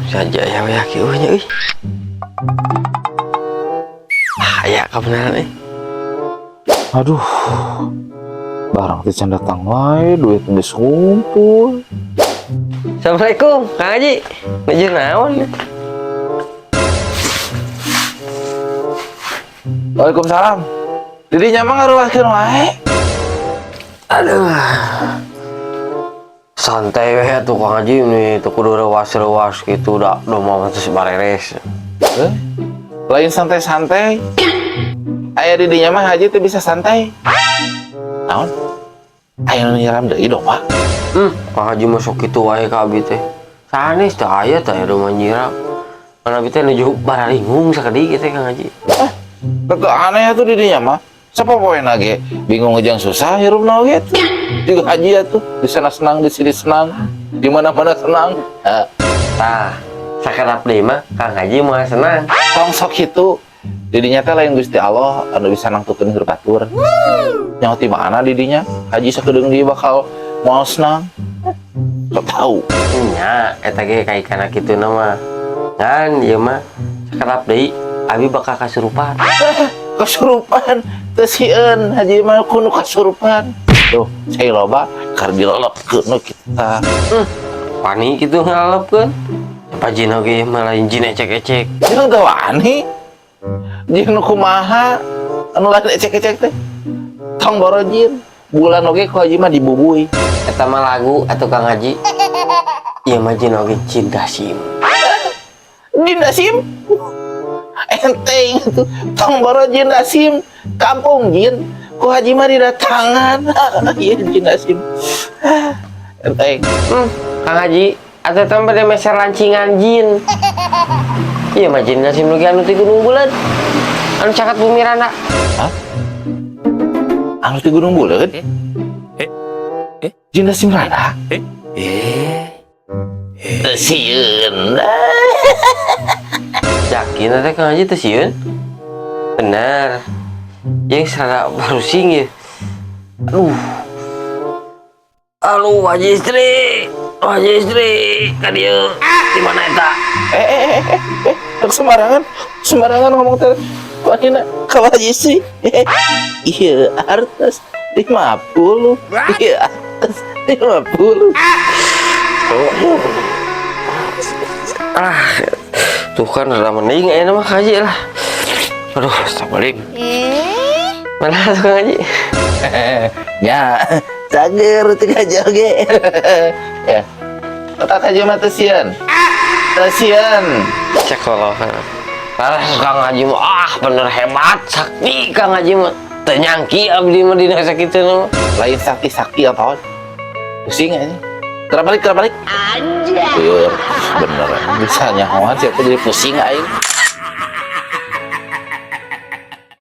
Saja ya kieunya euy. Aya kabenaran euy. Aduh, barang teh can datang wae, duit geus ngumpul. Assalamualaikum, Kang Haji. Ngejir naon? Waalaikumsalam. Didinya mah ngaruaskeun wae. Aduh. Santai we atuh Kang Haji nih, teu kudu reuas-reuas kitu da mah teh bareres. Lain santai-santai. Aya didinya mah haji teh bisa santai. Naon? Aya nu nyiram deui dong, Pak. Kang Haji masuk kitu wae ka abi teh. Sanes teh aya teh rumah nyiram. Mana abi teh nuju bararingung sakadi teh Kang Haji. Teu aneh atuh didinya mah. Sapa poena ge bingung jeung susah hirupna oge tuh. Juga haji atuh, di sana senang, di sini senang, di mana-mana senang. Tah, sakedap deui mah Kang Haji mah senang. Tong sok kitu. Didinya teh lain Gusti Allah anu bisa nangtukeun hirup batur. Nyaho ti mana didinya? Haji sakedeung dia bakal moal senang. Sok tahu. Nya, eta ge kaikana kituna mah. Kan ieu mah sakedap deui abi bakal kasurupan. Kasurupan teu sieun haji mah kudu kasurupan. Tuh, saya loba keur dilolotkeun kita. Wani kitu ngalepkeun. Pajin oge mah lain jin ecek-ecek. Jeung teu wani. Jeung nu kumaha anu lain ecek-ecek teh. Tong borojin. Bulan oge ku haji mah dibubui. Eta mah lagu atuh Kang Haji. Ieu mah jin oge cinta sim. Dinda sim. Enteng itu tong borojin sim kampung jin. Ku haji mah didatangan. Ieu jin sim. Enteng. Kang Haji, atuh teh bade meser lancingan jin. Ieu mah jin sim nu anu ti Gunung Buleud. Anu caket bumi rana. Hah? Anu ti Gunung Buleud? Jin sim rana? Sieun. Yakin teh Kang Haji teh sieun? Bener. Yang serada barusing ya. Aduh, Haji istri, ka dieu. Di mana eta? Sembarangan ngomong teh. Wanina ka Haji istri. Iya, artes 50. Iya, artes 50. Tuh kan udah mending enak mah Haji lah. Aduh, astagfirullahaladzim. Mana tuh Kang Haji? Ya, cager tiga joge. Ya. Otak aja mah teu sieun. Sekolah. Kang Haji mah bener hebat, sakti Kang Haji mah. Teu nyangki abdi mah dina sakitu mah. Lain sakti apa? Pusing aja. Terbalik. Anjay. Bener. Bisa nyahoan siapa jadi pusing aing.